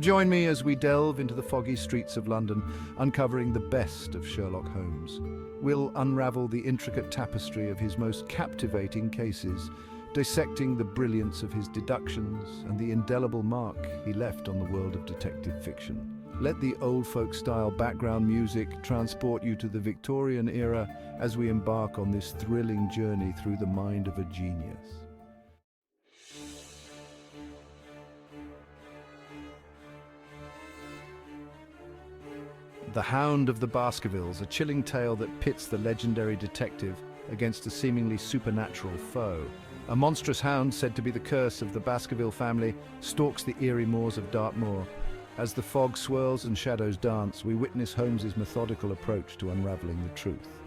Join me as we delve into the foggy streets of London, uncovering the best of Sherlock Holmes. We'll unravel the intricate tapestry of his most captivating cases, dissecting the brilliance of his deductions and the indelible mark he left on the world of detective fiction. Let the old folk style background music transport you to the Victorian era as we embark on this thrilling journey through the mind of a genius. The Hound of the Baskervilles, a chilling tale that pits the legendary detective against a seemingly supernatural foe. A monstrous hound, said to be the curse of the Baskerville family, stalks the eerie moors of Dartmoor. As the fog swirls and shadows dance, we witness Holmes's methodical approach to unraveling the truth.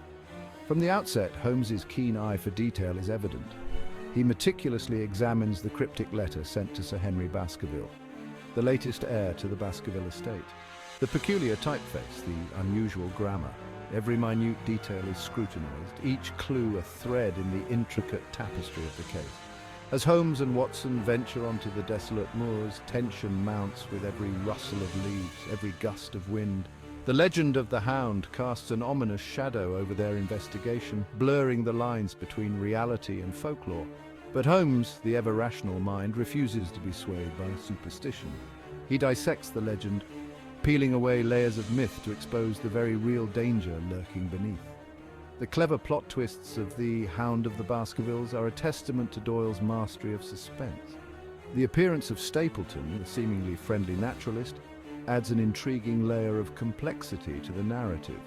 From the outset, Holmes's keen eye for detail is evident. He meticulously examines the cryptic letter sent to Sir Henry Baskerville, the latest heir to the Baskerville estate. The peculiar typeface, the unusual grammar, every minute detail is scrutinized, each clue a thread in the intricate tapestry of the case. As Holmes and Watson venture onto the desolate moors, tension mounts with every rustle of leaves, every gust of wind. The legend of the Hound casts an ominous shadow over their investigation, blurring the lines between reality and folklore. But Holmes, the ever-rational mind, refuses to be swayed by superstition. He dissects the legend, peeling away layers of myth to expose the very real danger lurking beneath. The clever plot twists of The Hound of the Baskervilles are a testament to Doyle's mastery of suspense. The appearance of Stapleton, the seemingly friendly naturalist, adds an intriguing layer of complexity to the narrative.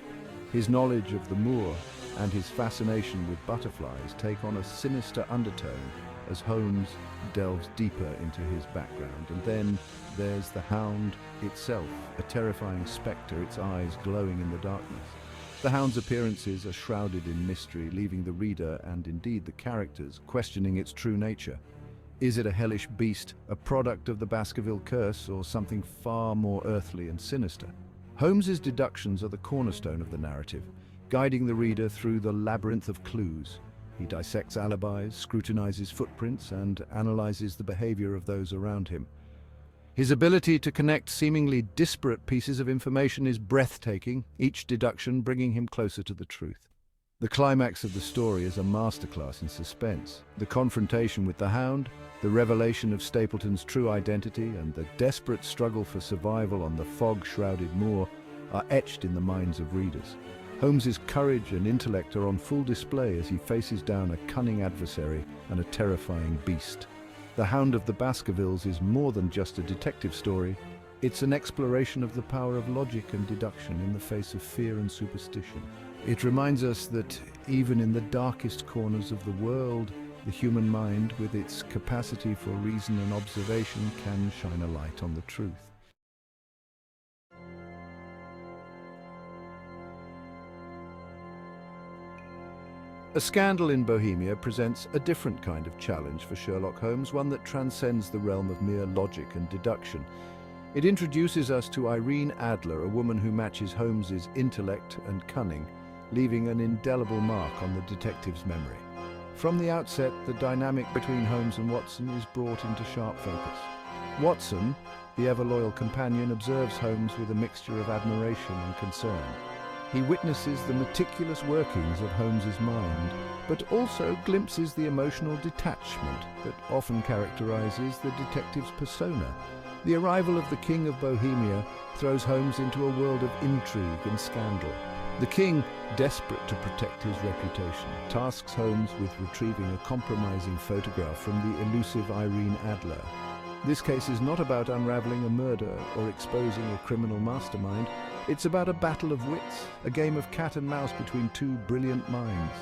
His knowledge of the moor and his fascination with butterflies take on a sinister undertone as Holmes delves deeper into his background. And then there's the Hound itself, a terrifying spectre, its eyes glowing in the darkness. The Hound's appearances are shrouded in mystery, leaving the reader, and indeed the characters, questioning its true nature. Is it a hellish beast, a product of the Baskerville curse, or something far more earthly and sinister? Holmes's deductions are the cornerstone of the narrative, guiding the reader through the labyrinth of clues. He dissects alibis, scrutinizes footprints, and analyzes the behavior of those around him. His ability to connect seemingly disparate pieces of information is breathtaking, each deduction bringing him closer to the truth. The climax of the story is a masterclass in suspense. The confrontation with the Hound, the revelation of Stapleton's true identity, and the desperate struggle for survival on the fog-shrouded moor are etched in the minds of readers. Holmes's courage and intellect are on full display as he faces down a cunning adversary and a terrifying beast. The Hound of the Baskervilles is more than just a detective story. It's an exploration of the power of logic and deduction in the face of fear and superstition. It reminds us that even in the darkest corners of the world, the human mind, with its capacity for reason and observation, can shine a light on the truth. A Scandal in Bohemia presents a different kind of challenge for Sherlock Holmes, one that transcends the realm of mere logic and deduction. It introduces us to Irene Adler, a woman who matches Holmes's intellect and cunning, leaving an indelible mark on the detective's memory. From the outset, the dynamic between Holmes and Watson is brought into sharp focus. Watson, the ever-loyal companion, observes Holmes with a mixture of admiration and concern. He witnesses the meticulous workings of Holmes's mind, but also glimpses the emotional detachment that often characterizes the detective's persona. The arrival of the King of Bohemia throws Holmes into a world of intrigue and scandal. The king, desperate to protect his reputation, tasks Holmes with retrieving a compromising photograph from the elusive Irene Adler. This case is not about unraveling a murder or exposing a criminal mastermind. It's about a battle of wits, a game of cat and mouse between two brilliant minds.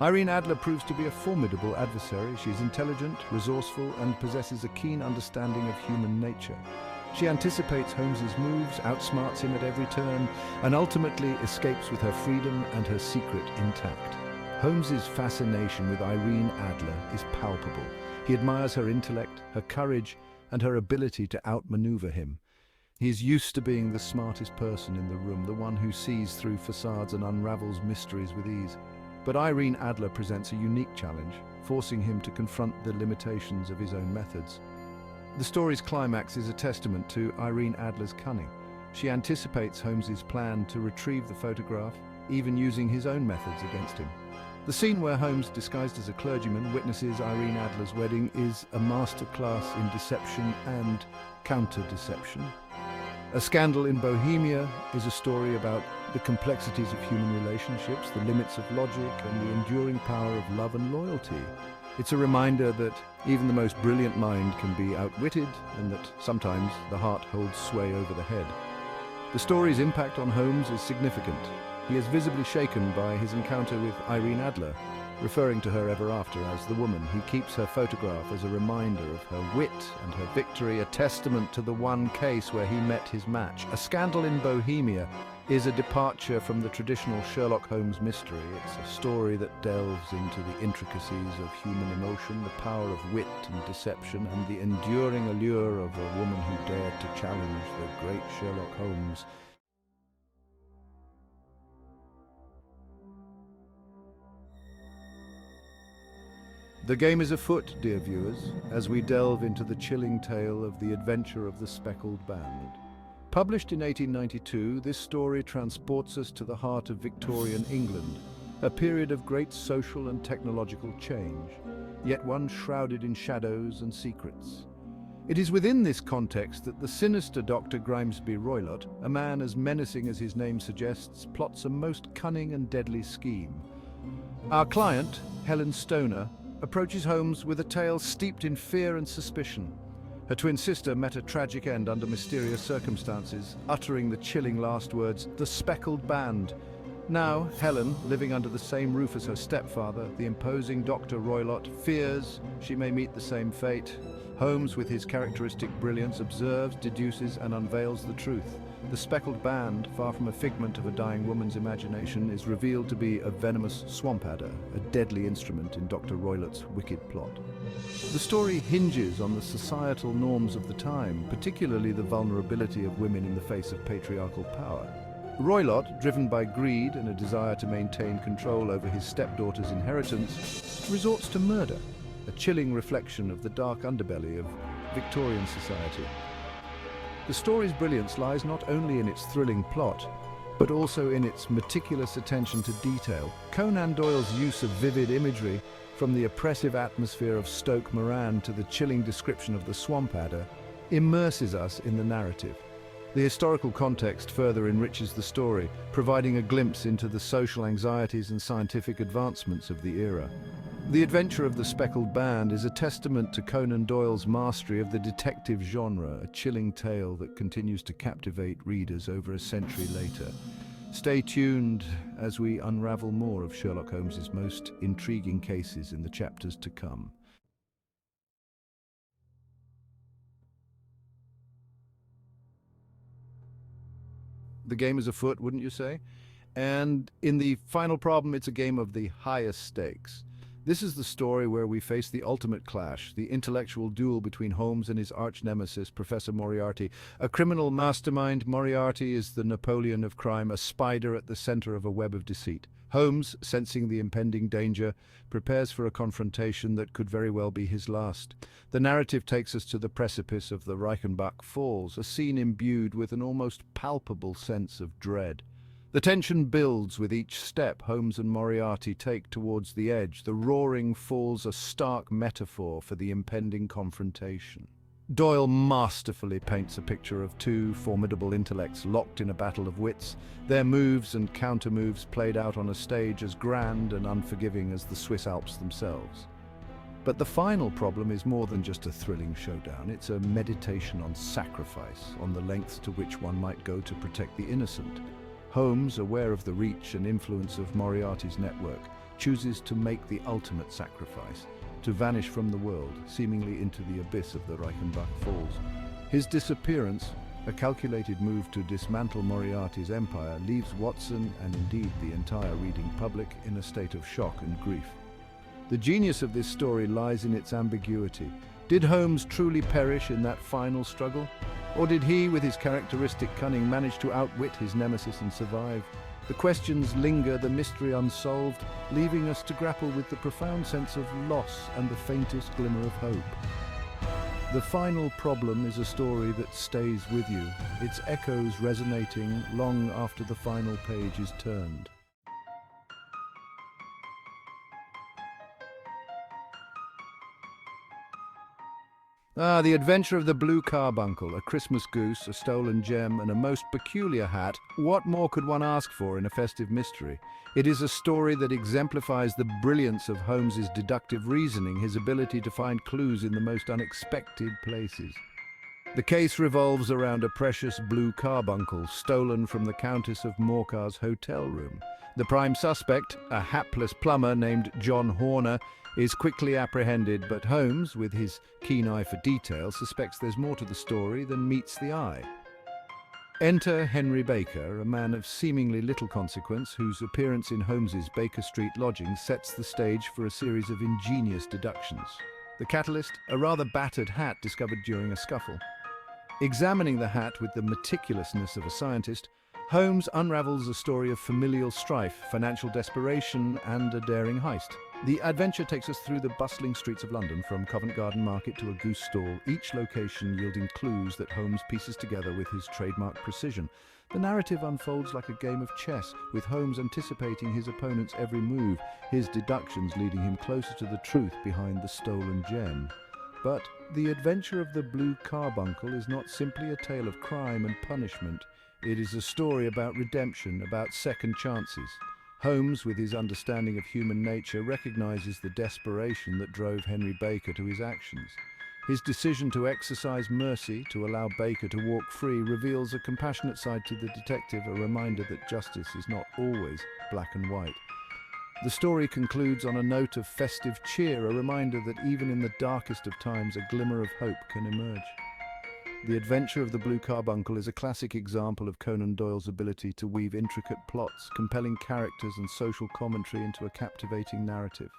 Irene Adler proves to be a formidable adversary. She's intelligent, resourceful, and possesses a keen understanding of human nature. She anticipates Holmes's moves, outsmarts him at every turn, and ultimately escapes with her freedom and her secret intact. Holmes's fascination with Irene Adler is palpable. He admires her intellect, her courage, and her ability to outmaneuver him. He is used to being the smartest person in the room, the one who sees through facades and unravels mysteries with ease. But Irene Adler presents a unique challenge, forcing him to confront the limitations of his own methods. The story's climax is a testament to Irene Adler's cunning. She anticipates Holmes's plan to retrieve the photograph, even using his own methods against him. The scene where Holmes, disguised as a clergyman, witnesses Irene Adler's wedding is a masterclass in deception and counter-deception. A Scandal in Bohemia is a story about the complexities of human relationships, the limits of logic, and the enduring power of love and loyalty. It's a reminder that even the most brilliant mind can be outwitted, and that sometimes the heart holds sway over the head. The story's impact on Holmes is significant. He is visibly shaken by his encounter with Irene Adler, referring to her ever after as the woman. He keeps her photograph as a reminder of her wit and her victory, a testament to the one case where he met his match. A Scandal in Bohemia is a departure from the traditional Sherlock Holmes mystery. It's a story that delves into the intricacies of human emotion, the power of wit and deception, and the enduring allure of a woman who dared to challenge the great Sherlock Holmes. The game is afoot, dear viewers, as we delve into the chilling tale of the adventure of the Speckled Band. Published in 1892, this story transports us to the heart of Victorian England, a period of great social and technological change, yet one shrouded in shadows and secrets. It is within this context that the sinister Dr. Grimesby Roylott, a man as menacing as his name suggests, plots a most cunning and deadly scheme. Our client, Helen Stoner, approaches Holmes with a tale steeped in fear and suspicion. Her twin sister met a tragic end under mysterious circumstances, uttering the chilling last words, "The Speckled Band." Now, Helen, living under the same roof as her stepfather, the imposing Dr. Roylott, fears she may meet the same fate. Holmes, with his characteristic brilliance, observes, deduces, and unveils the truth. The Speckled Band, far from a figment of a dying woman's imagination, is revealed to be a venomous swamp adder, a deadly instrument in Dr. Roylott's wicked plot. The story hinges on the societal norms of the time, particularly the vulnerability of women in the face of patriarchal power. Roylott, driven by greed and a desire to maintain control over his stepdaughter's inheritance, resorts to murder, a chilling reflection of the dark underbelly of Victorian society. The story's brilliance lies not only in its thrilling plot, but also in its meticulous attention to detail. Conan Doyle's use of vivid imagery, from the oppressive atmosphere of Stoke Moran to the chilling description of the swamp adder, immerses us in the narrative. The historical context further enriches the story, providing a glimpse into the social anxieties and scientific advancements of the era. The Adventure of the Speckled Band is a testament to Conan Doyle's mastery of the detective genre, a chilling tale that continues to captivate readers over a century later. Stay tuned as we unravel more of Sherlock Holmes's most intriguing cases in the chapters to come. The game is afoot, wouldn't you say? And in the final problem, it's a game of the highest stakes. This is the story where we face the ultimate clash, the intellectual duel between Holmes and his arch-nemesis, Professor Moriarty. A criminal mastermind, Moriarty is the Napoleon of crime, a spider at the center of a web of deceit. Holmes, sensing the impending danger, prepares for a confrontation that could very well be his last. The narrative takes us to the precipice of the Reichenbach Falls, a scene imbued with an almost palpable sense of dread. The tension builds with each step Holmes and Moriarty take towards the edge. The roaring falls a stark metaphor for the impending confrontation. Doyle masterfully paints a picture of two formidable intellects locked in a battle of wits, their moves and counter-moves played out on a stage as grand and unforgiving as the Swiss Alps themselves. But the final problem is more than just a thrilling showdown. It's a meditation on sacrifice, on the lengths to which one might go to protect the innocent. Holmes, aware of the reach and influence of Moriarty's network, chooses to make the ultimate sacrifice, to vanish from the world, seemingly into the abyss of the Reichenbach Falls. His disappearance, a calculated move to dismantle Moriarty's empire, leaves Watson and indeed the entire reading public in a state of shock and grief. The genius of this story lies in its ambiguity. Did Holmes truly perish in that final struggle? Or did he, with his characteristic cunning, manage to outwit his nemesis and survive? The questions linger, the mystery unsolved, leaving us to grapple with the profound sense of loss and the faintest glimmer of hope. The final problem is a story that stays with you, its echoes resonating long after the final page is turned. The Adventure of the Blue Carbuncle, a Christmas goose, a stolen gem, and a most peculiar hat. What more could one ask for in a festive mystery? It is a story that exemplifies the brilliance of Holmes's deductive reasoning, his ability to find clues in the most unexpected places. The case revolves around a precious blue carbuncle stolen from the Countess of Morcar's hotel room. The prime suspect, a hapless plumber named John Horner, is quickly apprehended, but Holmes, with his keen eye for detail, suspects there's more to the story than meets the eye. Enter Henry Baker, a man of seemingly little consequence, whose appearance in Holmes's Baker Street lodging sets the stage for a series of ingenious deductions. The catalyst, a rather battered hat discovered during a scuffle. Examining the hat with the meticulousness of a scientist, Holmes unravels a story of familial strife, financial desperation, and a daring heist. The adventure takes us through the bustling streets of London, from Covent Garden Market to a goose stall, each location yielding clues that Holmes pieces together with his trademark precision. The narrative unfolds like a game of chess, with Holmes anticipating his opponent's every move, his deductions leading him closer to the truth behind the stolen gem. But the Adventure of the Blue Carbuncle is not simply a tale of crime and punishment. It is a story about redemption, about second chances. Holmes, with his understanding of human nature, recognizes the desperation that drove Henry Baker to his actions. His decision to exercise mercy, to allow Baker to walk free, reveals a compassionate side to the detective, a reminder that justice is not always black and white. The story concludes on a note of festive cheer, a reminder that even in the darkest of times, a glimmer of hope can emerge. The Adventure of the Blue Carbuncle is a classic example of Conan Doyle's ability to weave intricate plots, compelling characters, and social commentary into a captivating narrative.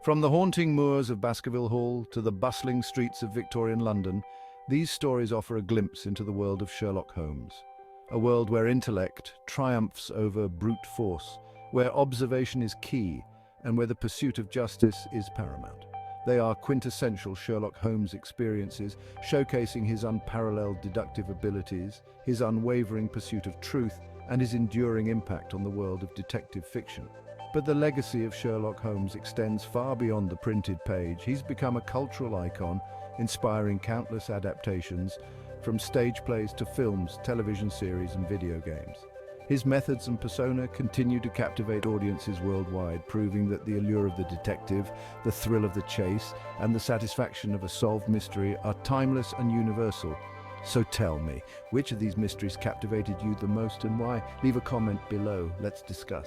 From the haunting moors of Baskerville Hall to the bustling streets of Victorian London, these stories offer a glimpse into the world of Sherlock Holmes. A world where intellect triumphs over brute force, where observation is key, and where the pursuit of justice is paramount. They are quintessential Sherlock Holmes experiences, showcasing his unparalleled deductive abilities, his unwavering pursuit of truth, and his enduring impact on the world of detective fiction. But the legacy of Sherlock Holmes extends far beyond the printed page. He's become a cultural icon, inspiring countless adaptations, from stage plays to films, television series, and video games. His methods and persona continue to captivate audiences worldwide, proving that the allure of the detective, the thrill of the chase, and the satisfaction of a solved mystery are timeless and universal. So tell me, which of these mysteries captivated you the most and why? Leave a comment below. Let's discuss.